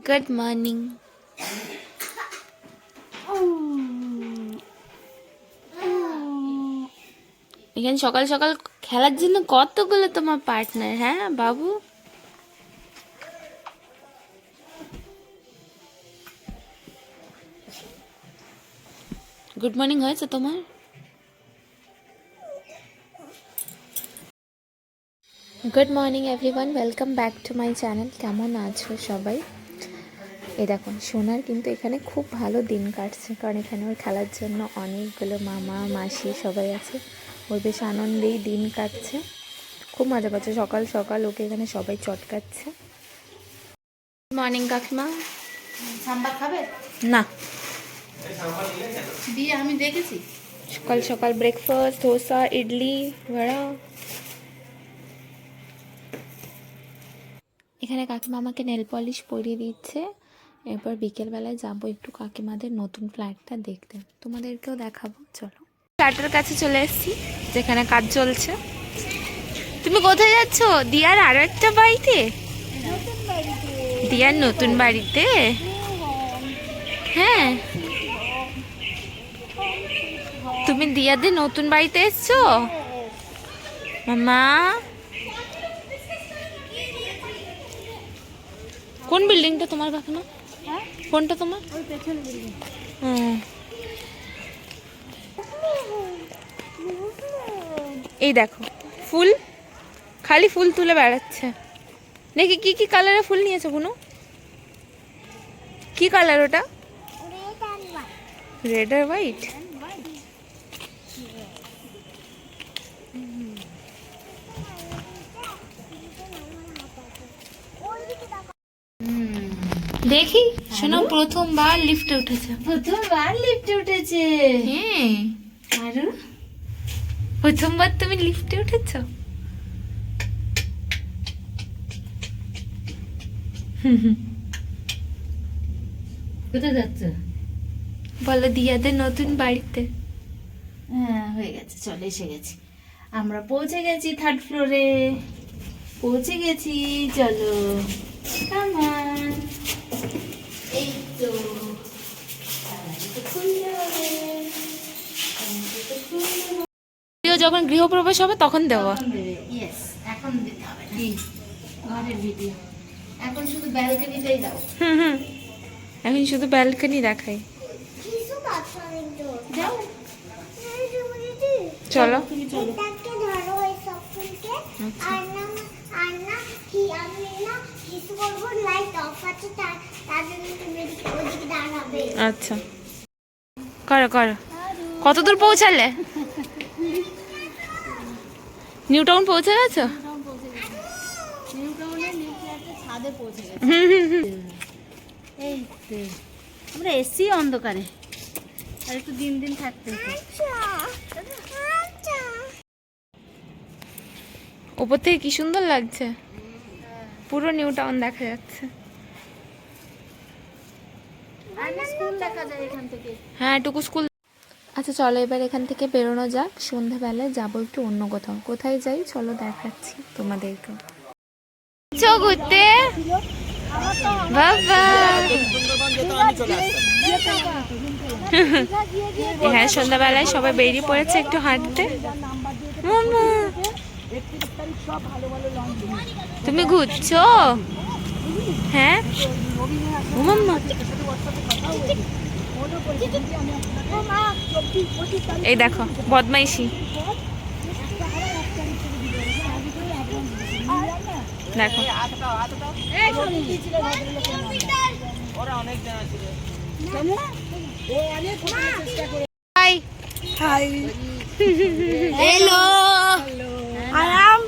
Good morning. এখানে সকাল সকাল খেলার জন্য কতগুলো তোমার পার্টনার। হ্যাঁ বাবু, গুড মর্নিং হয়েছে তোমার? Good morning everyone, welcome back to my channel. কেমন আছো সবাই? এই দেখুন, সোনার কিন্তু এখানে খুব ভালো দিন কাটছে, কারণ এখানে ওর খেলার জন্য অনেকগুলো মামা মাসি সবাই আছে। ওর বেশ আনন্দেই দিন কাটছে, খুব মজা পাচ্ছে। সকাল সকাল ওকে এখানে সবাই চটকাচ্ছে। গুড মর্নিং কাকিমা। সাম্বার খাবে না, দিয়ে আমি দেখেছি। সকাল সকাল ব্রেকফাস্ট, ধোসা, ইডলি, বড়া। এখানে কাকিমা আমাকে নেল পলিশ পরিয়ে দিচ্ছে। এরপর বিকেলবেলায় যাবো একটু কাকিমাদের নতুন ফ্ল্যাটটা দেখতে, তোমাদেরকেও দেখাবো। চলো, ফ্ল্যাটের কাছে চলে এসেছি যেখানে কাজ চলছে। তুমি কোথায় যাচ্ছ? দিয়ার আরো একটা বাড়িতে? দিয়ার নতুন বাড়িতে? হ্যাঁ, তুমি দিয়াদের নতুন বাড়িতে এসছো মামা? কোন বিল্ডিংটা তোমার কাকিমা? কোনটা তোমার? এই দেখো, ফুল, খালি ফুল তুলে বেড়াচ্ছে। দেখি কি কি কালারের ফুল নিয়েছো বুনু? কি কালার ওটা? রেড আর হোয়াইট। দেখি শোনো, প্রথমবার লিফটে উঠেছে। প্রথমবার লিফটে উঠেছে। হ্যাঁ, আরো প্রথমবার তুমি লিফটে উঠেছ? কোথায় যাচ্ছে? বলো দিয়াদের নতুন বাড়িতে। হ্যাঁ, হয়ে গেছে, চলে এসে গেছি। আমরা পৌঁছে গেছি থার্ড ফ্লোরে, পৌঁছে গেছি। চলো কামান, এই তো যখন গৃহপ্রবেশ হবে তখন দেবো। ইয়েস, এখন দিতে হবে না। ঘরের ভিডিও এখন শুধু ব্যালকনিটাই দাও। হুম, এখন শুধু ব্যালকনি দেখাই। যাও, চলো। তুমি চলো। আচ্ছা, করো করো। কত দূর পৌঁছালে? নিউ টাউন পৌঁছে গেছো? ছাদে পৌঁছে গেছি। এই তো আমরা এসছি অন্ধকারে, আর একটু দিন দিন থাকতে হতো। উপর থেকে কি সুন্দর লাগছে, পুরো নিউ টাউন দেখা যাচ্ছে। আর স্কুল দেখা যায় এখান থেকে। হ্যাঁ, টুকু স্কুল। আচ্ছা চলো, এবার এখান থেকে বেরোনো যাক। সন্ধ্যাবেলায় যাবো একটু অন্য কোথাও। কোথায় যাই চলো দেখাচ্ছি তোমাদেরকে। ঘুরতে বাবা, এখানে সন্ধ্যাবেলায় সবাই বেরিয়ে পড়েছে একটু হাঁটতে। মামা, তুমি ঘুরছো? হ্যাঁ মাম্মা, এই দেখো বদমাইশি। দেখো হাই হাই, হ্যালো আরাম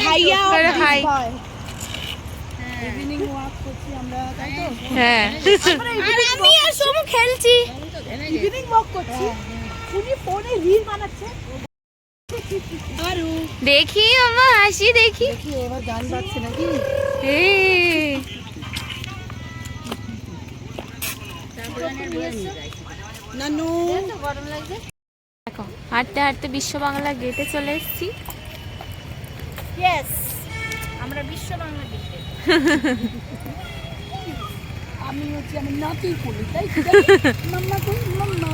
ভাইয়া হাই। ইভিনিং ওয়াক করছি আমরা, তাই তো? হ্যাঁ, আর আমি আর সোমু খেলছি। ইভিনিং ওয়াক করছি, উনি ফোনে রিল বানাচ্ছে। দেখি মামা, হাসি দেখি। দেখি এবার গান বাজছে নাকি? নানু গরম লাগছে। দেখো, হাঁটতে হাঁটতে বিশ্ব বাংলা গেটে চলে এসেছি। ইয়েস, আমরা বিশ্ব বাংলা গেটে। আমি হচ্ছে আমার নাতি কোলে, তাই মাম্মা কই মাম্মা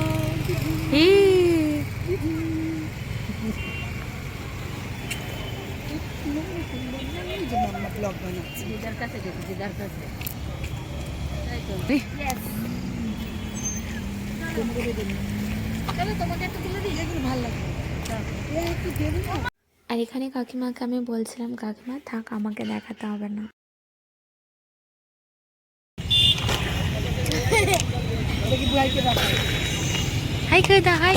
যে মাম্মা ব্লগ বানাচ্ছে। দিদার কাছে গেছি, দিদার কাছে। তাই তো। Yes. চলো তোমাকে একটু তুলে দিই, এগুলো ভালো লাগে। একটু দেবে না? আর এখানে কাকিমাকে আমি বলছিলাম, কাকিমা থাক, আমাকে দেখাতে হবে না। হাই কই দা, হাই।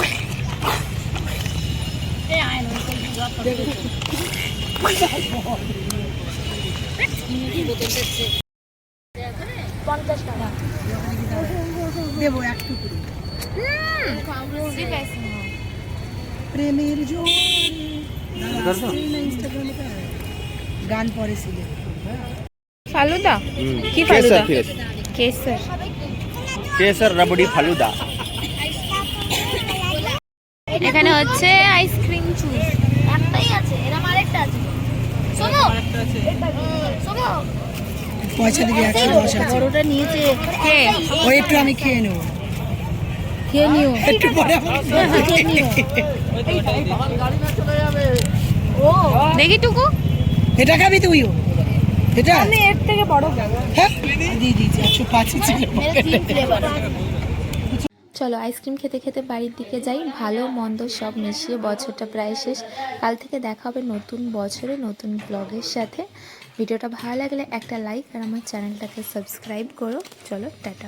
দেবো একটু প্রেমের জোর গান পড়েছিল ফালুদা কি ফালুদা? কেসর। केसर रबड़ी फालूदा। এখানে হচ্ছে আইসক্রিম জুস। একটাই আছে, এরকম আরেকটা আছে। শোনো শোনো, পয়সা দিবি 100 আছে। বড়টা নিয়েছে। কে? ওই একটু আমি খেয়ে নেব, খেয়ে নিও একটু পরে খেয়ে নিও। ও দেখি টুকু। এটা খাবি তুইও? এটা আমি এর থেকে বড় খাবো। হ্যাঁ দিয়ে দিয়েছি 105 ছিল। মেরে 3 ফ্লেভার। চলো আইসক্রিম খেতে খেতে বাড়ির দিকে যাই। ভালো মন্দ সব মিশিয়ে বছরটা প্রায় শেষ। কাল থেকে দেখা হবে নতুন বছরে নতুন ব্লগের সাথে। ভিডিওটা ভালো লাগলে একটা লাইক আর আমার চ্যানেলটাকে সাবস্ক্রাইব করো। চলো টাটা।